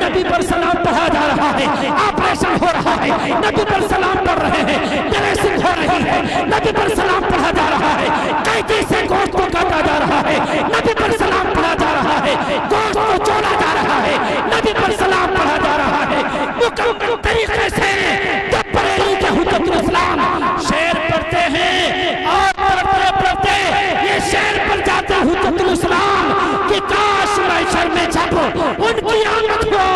نبی پر سلام پڑھا جا رہا ہے، آپریشن ہو رہا ہے، نبی پر سلام پڑھ رہے ہیں، ڈریسنگ ہو رہی ہے، نبی پر سلام پڑھا جا رہا ہے، قینچی سے گوشت کو کاٹا جا رہا ہے، نبی پر سلام پڑھا جا رہا ہے، گوشت کو چولا جا رہا ہے، نبی پر سلام پڑھا جا رہا ہے، مکمل طریقے سے جب بریلی کے حجت الاسلام شعر پڑھتے ہیں اور پڑھتے پڑھتے یہ شعر پر جاتے حجت الاسلام کہ کاش محشر میں جب ان کی آمد ہو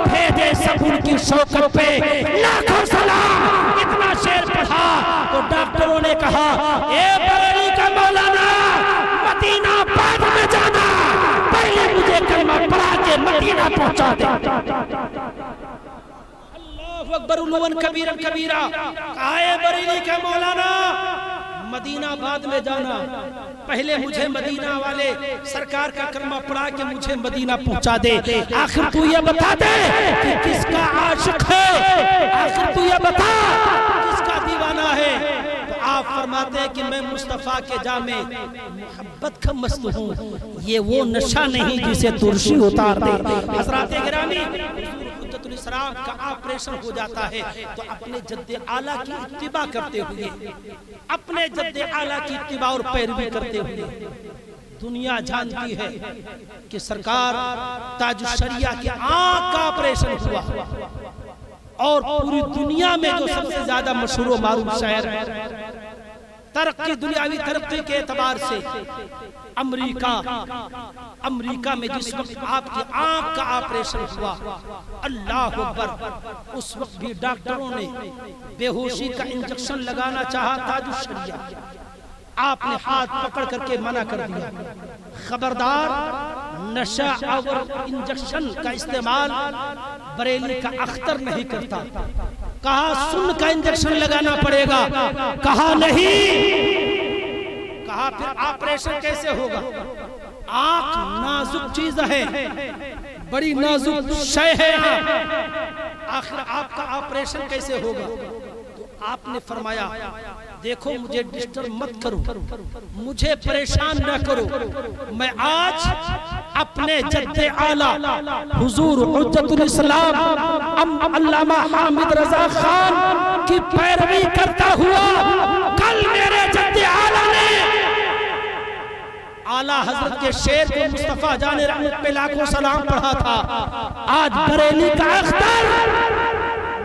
بھیجے سب ان کی شوکت پہ لاکھوں سلام، اتنا شعر پڑھا تو ڈاکٹروں نے کہا اے بریلی کا مولانا مدینہ بعد میں جانا، پہلے مجھے کلمہ پڑھا کے مدینہ پہنچا دے۔ اللہ اکبر علوان کبیرا کبیرا، کہا بریلی کا مولانا مدینہ بعد میں جانا، پہلے مجھے مدینہ والے سرکار کا کلمہ پڑھا کے مجھے مدینہ پہنچا دے۔ آخر تو یہ بتا دے کہ کس کا عاشق ہے، آخر تو یہ بتا کس کا دیوانہ ہے۔ تو آپ فرماتے ہیں کہ میں مصطفیٰ کے جامع محبت کا مست ہوں، یہ وہ نشہ نہیں جسے ترشی اتار دے۔ حضرات گرامی، حجت الاسلام کا آپریشن ہو جاتا ہے تو اپنے جد اعلیٰ کی اتباع کرتے ہوئے، اپنے جد اعلیٰ کی اتباع اور پیروی کرتے ہوئے دنیا جانتی ہے کہ سرکار تاج الشریعہ کی آنکھ کا آپریشن ہوا، اور پوری دنیا میں جو سب سے زیادہ مشہور و معروف شہر ہے، ترقی دنیاوی ترقی کے اعتبار سے امریکہ میں جس وقت آپ کی آنکھ کا آپریشن ہوا، اللہ اکبر، اس وقت بھی ڈاکٹروں نے بے ہوشی کا انجیکشن لگانا چاہا تاج الشریعہ، آپ نے ہاتھ پکڑ کر کے منع کر دیا، خبردار نشہ آور انجیکشن کا استعمال بریلی کا اختر نہیں کرتا۔ کہا سن کا انجیکشن لگانا پڑے گا، کہا نہیں، کہا پھر آپریشن کیسے ہوگا؟ آنکھ نازک چیز ہے، بڑی نازک شے ہے، آخر آپ کا آپریشن کیسے ہوگا؟ تو آپ نے فرمایا دیکھو مجھے ڈسٹرب مت کرو، مجھے پریشان نہ کرو، میں آج اپنے جد اعلیٰ حضور حجت الاسلام علامہ حامد رضا خان کی پیروی کرتا ہوا، کل میرے جد اعلیٰ نے اعلیٰ حضرت کے شعر کو مصطفیٰ جان رحمت پہ لاکھوں سلام پڑھا تھا، آج بریلی کا اختر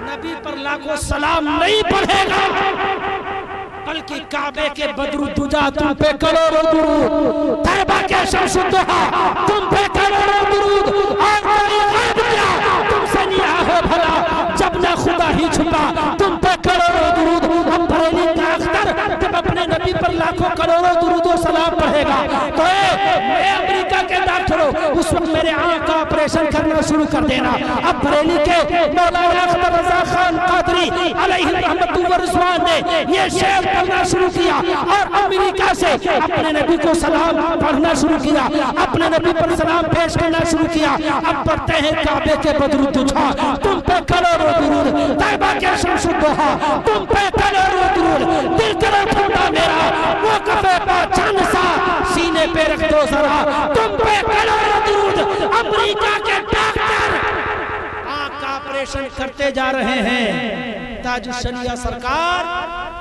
نبی پر لاکھوں سلام نہیں پڑھے گا، بلکہ کعبے کے بدر الدجا تم پہ کروڑوں درود، طیبہ کے شمس الضحیٰ تم پہ کروڑوں درود، اور کوئی غیب کیا تم سے نیا ہو بھلا، جب نہ خدا ہی چھپا تم پہ کروڑوں درود۔ ہم بریلی کا اختر جب اپنے نبی پر لاکھوں کروڑوں درود و سلام پڑھے گا تو میں امریکہ کے ڈاکٹروں اس وقت میرے آنکھ کا آپریشن کرنا شروع کر دینا۔ اب بریلی کے مولانا اختر رضا خان قادری علیہ رحمت و رضوان نے یہ شعر پڑھنا شروع کیا اور امریکہ سے اپنے نبی کو سلام پڑھنا شروع کیا، اپنے نبی پر سلام پیش کرنا شروع کیا۔ اب پڑھتے ہیں کعبے کے بدر الدجا تم پہ کروڑوں درود، طیبہ کے شمس الضحیٰ تم پہ کروڑوں درود، دل کرو ٹھنڈا میرا موقف پا چند سا سینے پہ رکھ دو ذرا تم پہ کروڑوں درود۔ امریکہ کے ڈاکٹر آنکھ کا آپریشن کرتے جا رہے ہیں، تاج الشریعہ سرکار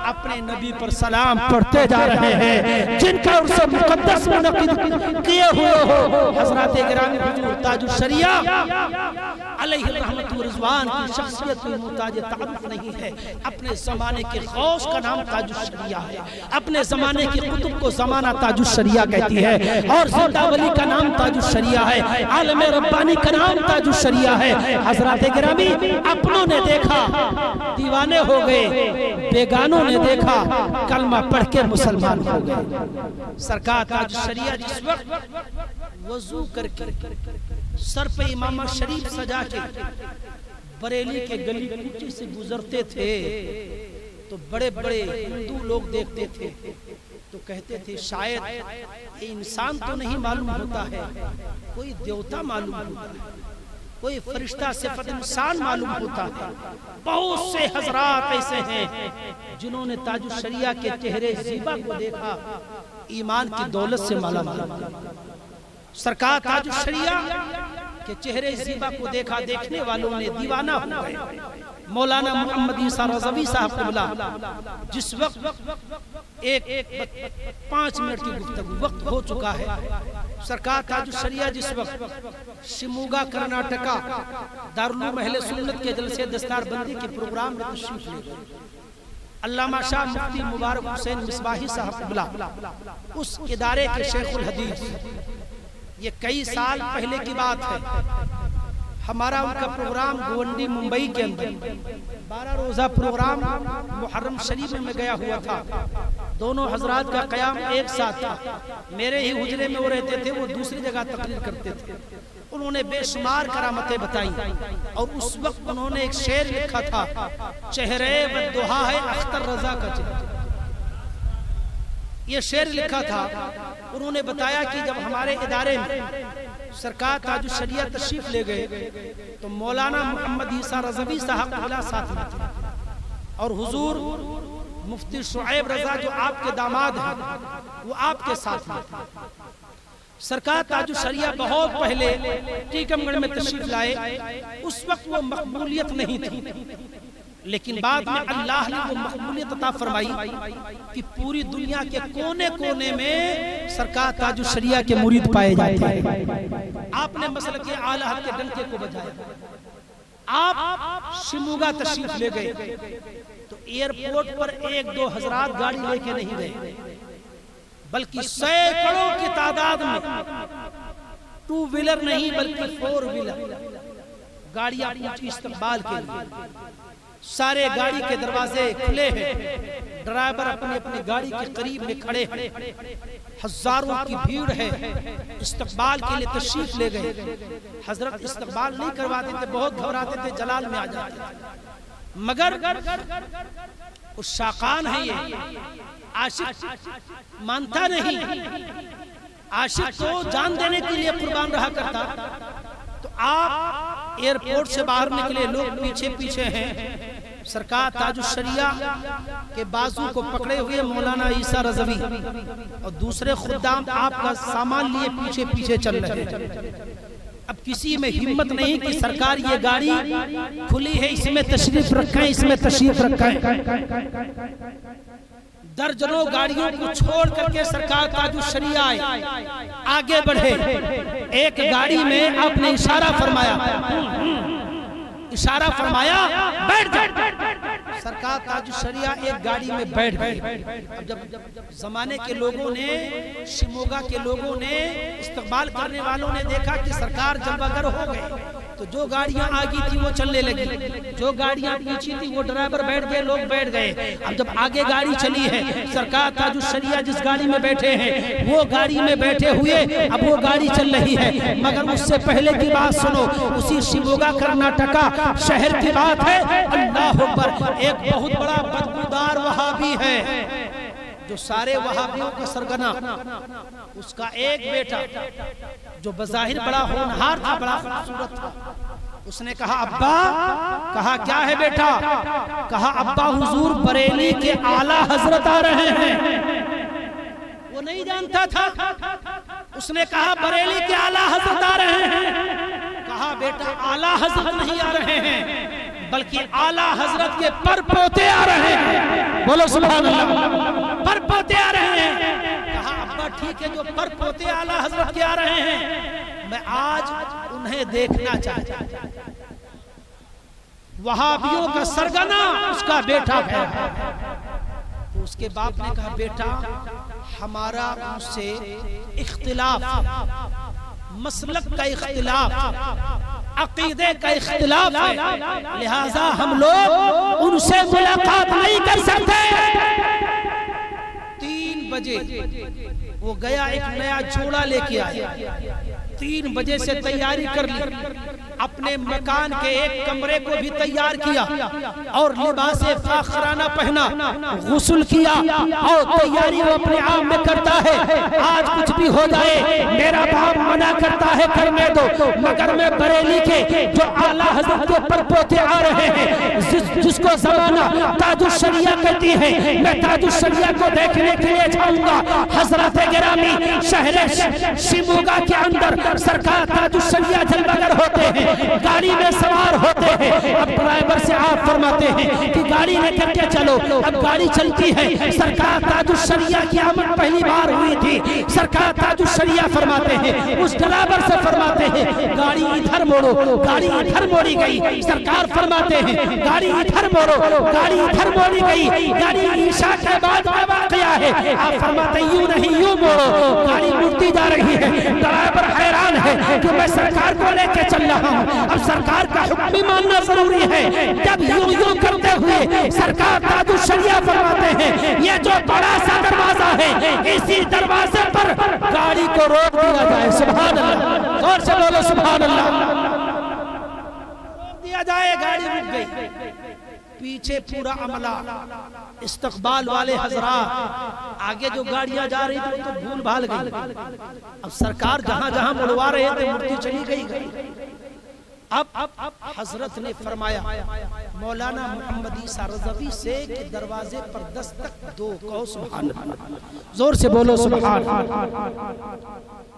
اپنے نبی پر سلام پڑھتے جا رہے ہیں، جن کا عرص مقدس منعقد کیے ہوئے ہو حضرات گرامی حضور تاج الشریعہ علیہ الرحمت و رضوان کی شخصیت میں محتاج تعارف نہیں ہے۔ اپنے زمانے کے غوث کا نام تاج الشریعہ ہے، اپنے زمانے کی قطب کو زمانہ تاج الشریعہ کہتی ہے، اور زندہ ولی کا نام تاج الشریعہ ہے، عالم ربانی کا نام تاج الشریعہ ہے۔ حضرات گرامی اپنوں نے دیکھا دیوانے ہو گئے، بیگانوں نے دیکھا کلمہ پڑھ کے مسلمان ہو گئے۔ سرکار تاج الشریعہ جس وقت وضو کر کے سر پہ امامہ شریف سجا کے بریلی کے گلی کوچے سے گزرتے تھے تو بڑے بڑے ہندو لوگ دیکھتے تھے تو کہتے تھے شاید یہ انسان تو نہیں معلوم ہوتا ہے، کوئی دیوتا معلوم ہوتا ہے، کوئی فرشتہ صفت انسان معلوم ہوتا ہے۔ بہت سے حضرات ایسے ہیں جنہوں نے تاج الشریعہ کے چہرے زیبا کو دیکھا، ایمان کی دولت سے مالا مالا۔ سرکار تاج الشریعہ کہ چہرے زیبا کو دیکھا دیکھنے والوں نے دیوانہ ہو گئے. مولانا محمد عیسیٰ رضوی صاحب قبلہ جس وقت 5 منٹ کی گفتگو وقت ہو چکا ہے، سرکار تاج الشریعہ جس وقت شموگا کرناٹکا دارالعلوم اہل سنت کے جلسے دستار بندی کے پروگرام میں تشریف لے گئے. علامہ شاہ مفتی مبارک حسین مصباحی صاحب قبلہ اس ادارے کے شیخ الحدیث، یہ کئی سال پہلے کی بات ہے. ہمارا ان کا پروگرام گونڈی ممبئی کے اندر 12 روزہ پروگرام محرم شریف میں گیا ہوا تھا. دونوں حضرات کا قیام ایک ساتھ تھا. میرے ہی حجرے میں وہ رہتے تھے، وہ دوسری جگہ تقریر کرتے تھے. انہوں نے بے شمار کرامتیں بتائیں اور اس وقت انہوں نے ایک شعر لکھا تھا، چہرے والدہا ہے اختر رضا کا چہرہ. یہ شعر لکھا تھا. انہوں نے بتایا کہ جب ہمارے ادارے میں سرکار تاج الشریعہ تشریف لے گئے تو مولانا محمد عیسیٰ رضوی صاحب قبلہ ساتھ میں تھے اور حضور مفتی شعیب رضا جو آپ کے داماد ہیں وہ آپ کے ساتھ میں تھے. سرکار تاج الشریعہ بہت پہلے ٹیکم گڑھ میں تشریف لائے. اس وقت وہ مقبولیت نہیں تھی، لیکن بعد میں اللہ نے وہ مقبولیت عطا فرمائی کہ پوری دنیا کے کونے کونے میں سرکار تاج الشریعہ کے مرید پائے جاتے ہیں. آپ نے مسلک اعلی حق کے ڈنکے کو بجایا. آپ شموگا تشریف لے گئے تو ایئرپورٹ پر 1-2 حضرات گاڑی لے کے نہیں گئے، بلکہ سینکڑوں کی تعداد میں 2 ویلر نہیں بلکہ 4 ویلر گاڑیاں پہنچی استقبال کے لیے. سارے گاڑی کے دروازے کھلے ہیں، ڈرائیور اپنی اپنی گاڑی کے قریب میں کھڑے ہیں، ہزاروں کی بھیڑ ہے. استقبال کے لیے تشریف لے گئے. حضرت استقبال نہیں کرواتے تھے، بہت گھبراتے تھے، جلال میں آ جاتے تھے. مگر اس شاقان ہے یہ عاشق مانتا نہیں. عاشق تو جان دینے کے لیے قربان رہا کرتا. تو آپ ایئرپورٹ سے باہر نکلے، لوگ پیچھے پیچھے ہیں. سرکار تاج الشریعہ کے بازو کو پکڑے ہوئے مولانا عیسیٰ رضوی اور دوسرے خدام آپ کا سامان لیے پیچھے پیچھے چل رہے ہیں. اب کسی میں ہمت نہیں کہ سرکار یہ گاڑی کھلی ہے، اس میں تشریف رکھیں، اس میں تشریف رکھیں. درجنوں گاڑیوں کو چھوڑ کر کے سرکار تاج الشریعہ آئے، آگے بڑھے. ایک گاڑی میں آپ نے اشارہ فرمایا بیٹھ جائے. سرکار تاج الشریعہ ایک گاڑی میں بیٹھ گئے. اب جب زمانے کے لوگوں نے، شموگا کے لوگوں نے، استقبال کرنے والوں نے دیکھا کہ سرکار جلوگر ہو گئے تو جو گاڑیاں آگی تھی وہ چلنے لگی، جو گاڑیاں پیچھے تھی وہ ڈرائیور بیٹھ گئے، لوگ بیٹھ گئے. اب جب آگے گاڑی چلی ہے، سرکار تاج الشریعہ جس گاڑی میں بیٹھے ہیں وہ گاڑی میں بیٹھے ہوئے اب وہ گاڑی چل رہی ہے. مگر اس سے پہلے کی بات سنو، اسی شموگا کرناٹکا شہر کی بات ہے. اللہ اکبر! ایک بہت بڑا بدبودار وہابی ہے جو سارے وہابیوں کا سرگنا. اس کا ایک بیٹا جو بظاہر بڑا ہونہار تھا، بڑا خوبصورت تھا. اس نے کہا ابا. کہا کیا ہے بیٹا؟ کہا ابا حضور بریلی کے اعلی حضرت آ رہے ہیں. وہ نہیں جانتا تھا. اس نے کہا بریلی کے اعلی حضرت آ رہے ہیں. کہا بیٹا اعلی حضرت نہیں آ رہے ہیں بلکہ اعلی حضرت کے پر پوتے آ رہے ہیں. بولو سبحان اللہ! پر پوتے آ رہے ہیں. کہا ابا ٹھیک ہے، جو پر پوتے اعلی حضرت کے آ رہے ہیں میں آج انہیں دیکھنا چاہتا ہوں. وہابیوں کا سرگنا اس کا بیٹا ہے. تو اس کے باپ نے کہا بیٹا ہمارا اس سے اختلاف، مسلک کا اختلاف، عقیدے کا اختلاف ہے، لہذا ہم لوگ ان سے ملاقات نہیں کر سکتے. 3 بجے وہ گیا، ایک نیا جوڑا لے کے آیا. 3 بجے سے تیاری کر لی، اپنے مکان کے ایک کمرے کو بھی تیار کیا اور لباس فاخرانہ پہنا، غسل کیا اور تیاری وہ اپنے آپ میں کرتا ہے. آج کچھ بھی ہو جائے میرا باپ منع کرتا ہے کرنے دو، مگر میں بریلی کے جو اعلیٰ حضرت کے پر پوتے آ رہے ہیں، جس کو زمانہ تاج الشریعہ کہتی ہے، میں تاج الشریعہ کو دیکھنے کے لیے جاؤں گا. حضرت گرامی شہر شموگا کے اندر سرکار تاج الشریعہ جلوگر ہیں، گاڑی میں سوار ہوتے ہیں، اب ڈرائیور سے آپ فرماتے ہیں کہ گاڑی لے کر کے چلو، اب گاڑی چلتی ہے، سرکار تاج الشریعہ کی آمد پہلی بار ہوئی تھی، سرکار تاج الشریعہ فرماتے ہیں، اس ڈرائیور سے فرماتے ہیں گاڑی ادھر موڑو، گاڑی ادھر موڑی گئی، سرکار فرماتے ہیں گاڑی ادھر موڑو، گاڑی ادھر موڑی گئی، گاڑی عشاء کے بعد کا واقعہ ہے، آپ فرماتے ہیں یوں نہیں یوں موڑو، گاڑی مڑتی جا رہی ہے، ڈرائیور حیران ہے کہ میں سرکار کو لے کے چل رہا ہوں، اب سرکار کا حکم بھی ماننا ضروری ہے، جب یوں یوں کرتے ہوئے سرکار تاج الشریعہ فرماتے ہیں یہ جو بڑا سا دروازہ ہے اسی دروازے پر گاڑی کو روک دیا جائے، سبحان اللہ، زور سے بولو سبحان اللہ، روک دیا جائے، گاڑی رک گئی، پیچھے پورا عملہ، استقبال والے حضرات، آگے جو گاڑیاں جا رہی تھی تو بھول بھال گئی، اب سرکار جہاں جہاں مڑوا رہے تھے مڑتی چلی گئی، اب حضرت نے فرمایا مولانا محمد عیسیٰ رضوی سے کہ دروازے پر دستک دو، کہو سبحان اللہ، زور سے بولو سبحان اللہ،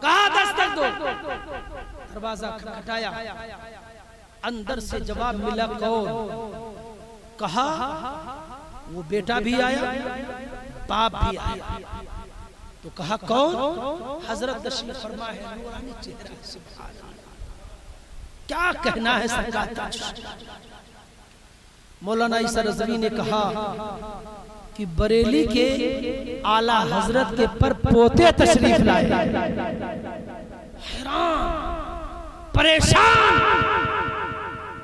کہا دستک دو، دروازہ کھٹکھٹایا، اندر سے جواب ملا، کون؟ کہا وہ بیٹا بھی آیا، باپ بھی آیا، تو کہا کون؟ حضرت تشریف فرما ہے، نورانی چہرہ، سبحان اللہ، کیا کہنا ہے سرکار تاج الشریعہ۔ مولانا عیسیٰ رضوی نے کہا کہ بریلی کے اعلیٰ حضرت کے پر پوتے تشریف لائے، حیران پریشان،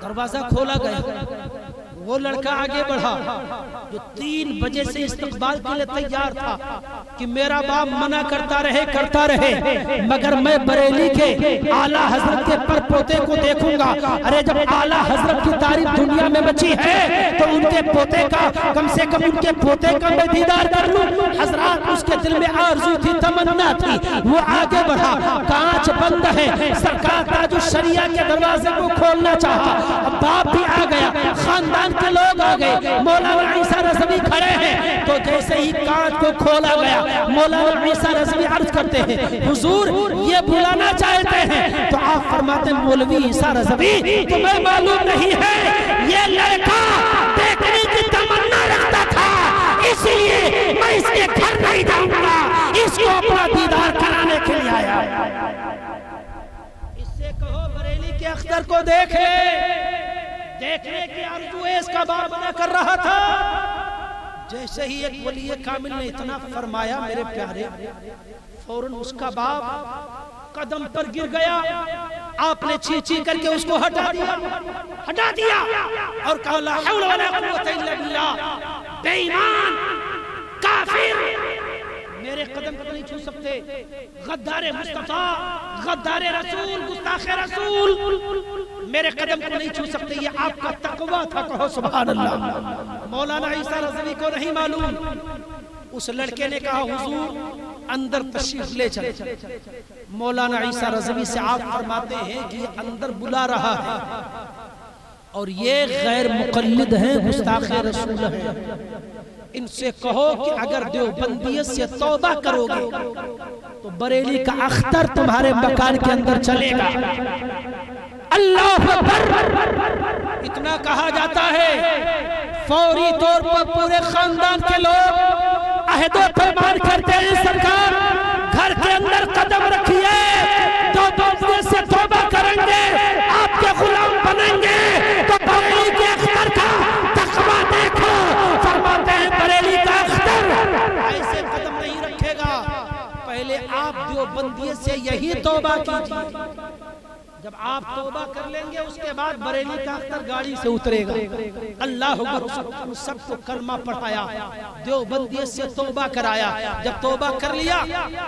دروازہ کھولا گیا، وہ لڑکا آگے بڑھا جو 3 بجے سے استقبال کے لیے تیار تھا کہ میرا باپ منع کرتا رہے مگر میں بریلی کے اعلیٰ حضرت کے پر پوتے کو دیکھوں گا، ارے جب اعلیٰ حضرت کی تعریف دنیا میں بچی ہے تو ان کے پوتے کا کم سے کم ان کے پوتے کا میں دیدار کر لوں، حضرات اس کے دل میں آرزو تھی، تمنا تھی، وہ آگے بڑھا، کانچ بند ہے، سرکار تاج الشریعہ کے دروازے کو کھولنا چاہا، اب باپ بھی آ گیا، خاندان کے لوگ آ گئے، مولانا عیسیٰ رضوی کھڑے ہیں، تو جیسے ہی کانچ کو کھولا گیا مولانا عیسیٰ رضوی عرض کرتے ہیں حضور یہ بلانا چاہتے ہیں، تو آپ فرماتے ہیں مولوی عیسیٰ رضوی تمہیں معلوم نہیں ہے یہ لڑکا دیکھنے کی تمنا رکھتا تھا، اس لیے میں اس کے گھر نہیں جاؤں گا، اس کو اپنا دیدار کرانے کے لیے آیا، اس سے کہو بریلی کے اختر کو دیکھنے کی آرزو ہے، اس کا باپ نہ کر رہا تھا، جیسے ہی ایک ولی کامل نے اتنا فرمایا میرے پیارے، فوراً اس کا باپ قدم پر گر گیا، آپ نے چیچی کر کے اس کو ہٹا دیا اور کہا لا حول ولا قوت الا باللہ، بے ایمان کافر میرے قدم کو نہیں چھو سکتے، غدار مصطفیٰ، غدار رسول، گستاخ رسول میرے قدم کو نہیں چھو سکتے، یہ آپ کا تقویٰ تھا، کہو سبحان اللہ۔ مولانا عیسیٰ رضوی کو نہیں معلوم، اس لڑکے نے کہا حضور اندر تشریف لے چلے، مولانا عیسیٰ رضوی سے آپ فرماتے ہیں کہ یہ اندر بلا رہا ہے اور یہ غیر مقلد ہیں، گستاخ رسول ہیں، ان سے کہو کہ اگر دیوبندیت سے توبہ کرو گے تو بریلی کا اختر تمہارے مکان کے اندر چلے گا، اللہ اکبر اتنا کہا جاتا ہے، فوری طور پر پورے خاندان کے لوگ عہد و پیمان کرتے ہیں سرکار گھر کے اندر قدم رکھیے، دیوبندیت سے توبہ کریں گے، آپ کے غلام بنیں گے، تو بریلی کے اختر کا تقویٰ دیکھو، فرماتے ہیں بریلی کا اختر ایسے قدم نہیں رکھے گا، پہلے آپ دیوبندیت سے یہی توبہ کیجیے، جب آپ توبہ کر لیں گے اس کے بعد بریلی کا اختر گاڑی سے اترے گا، اللہ اکبر، سب کو کلمہ پڑھایا، دیوبندیت سے توبہ کرایا، جب توبہ کر لیا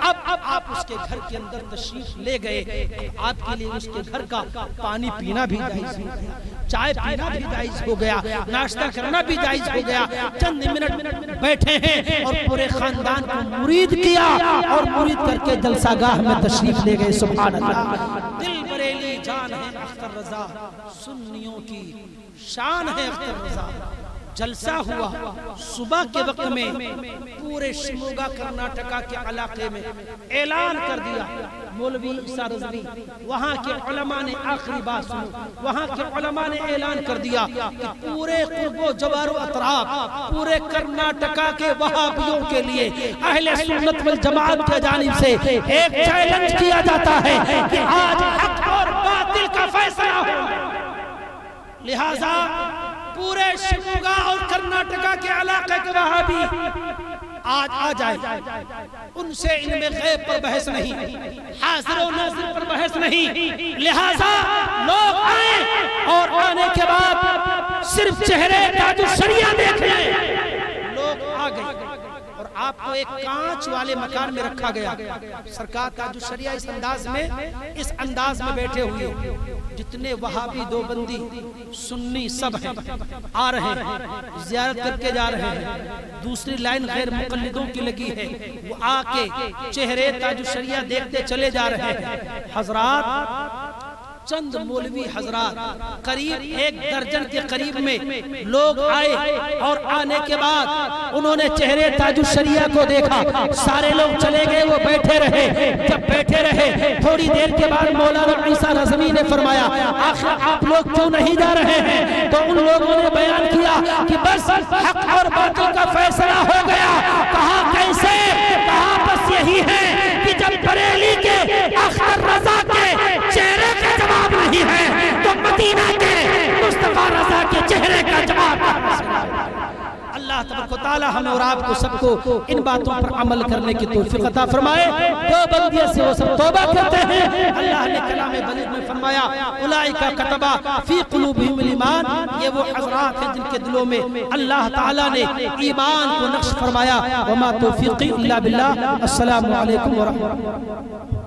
اب آپ اس کے گھر کے اندر تشریف لے گئے، آپ کے لیے اس کے گھر کا پانی پینا بھی جائز ہو گیا، چائے پینا بھی جائز ہو گیا، ناشتہ کرنا بھی جائز ہو گیا، چند منٹ بیٹھے ہیں اور پورے خاندان کو مرید کیا اور مرید کر کے جلسہ گاہ میں تشریف لے گئے، سبحان اللہ۔ دل بریلی جان ہے اختر رضا، سنیوں کی شان ہے اختر رضا، جلسہ ہوا صبح کے وقت میں پورے شموگا کرناٹکا کے علاقے میں اعلان کر دیا مولوی عیسیٰ رضوی وہاں کے علماء نے آخری بات سنو وہاں کے علماء نے اعلان کر دیا کہ پورے قرب و جوار و اطراف پورے کرناٹکا کے وہابیوں کے لیے اہل سنت والجماعت کی جانب سے ایک چیلنج کیا جاتا ہے کہ آج حق اور باطل کا فیصلہ ہو لہذا پورے شموگا اور کرناٹکا کے علاقے کے وہابی آج آ جائے ان سے ان میں غیب پر بحث نہیں حاضر و ناظر پر بحث نہیں لہذا لوگ آئیں اور آنے کے بعد صرف چہرے تاج الشریعہ دیکھ لیں لوگ آ گئے اور آپ کو ایک کانچ والے مکان میں رکھا گیا سرکار تاج الشریعہ اس انداز میں بیٹھے ہوئے جتنے وہابی دیوبندی سنی سب ہیں آ رہے ہیں زیارت کر کے جا رہے ہیں دوسری لائن غیر مقلدوں کی لگی ہے وہ آ کے چہرے تاج الشریعہ دیکھتے چلے جا رہے ہیں حضرات چند مولوی حضرات قریب 1 درجن کے قریب میں لوگ آئے اور آنے کے بعد انہوں نے چہرے تاج الشریعہ کو دیکھا سارے لوگ چلے گئے وہ بیٹھے رہے جب بیٹھے رہے تھوڑی دیر کے بعد مولانا عیسیٰ رضوی نے فرمایا آخر آپ لوگ کیوں نہیں جا رہے ہیں تو ان لوگوں نے بیان کیا کہ بس حق اور باطل کا فیصلہ ہو گیا کہا کیسے کہا بس یہی ہے کہ جب بریلی کے اختر رضا کے چہرے کا جواب نہیں ہے تو مدینہ کے مصطفیٰ رضا کے چہرے کا جواب اللہ تبارک و تعالی ہمیں اور آپ کو سب کو ان باتوں پر عمل کرنے کی توفیق عطا فرمائے دیوبندیت سے وہ سب توبہ کرتے ہیں اللہ نے کلام بلیغ میں فرمایا اولئک کتب فی قلوبہم الایمان یہ وہ حضرات ہیں جن کے دلوں میں اللہ تعالی نے ایمان کو نقش فرمایا وما توفیقی الا باللہ السلام علیکم ورحمۃ اللہ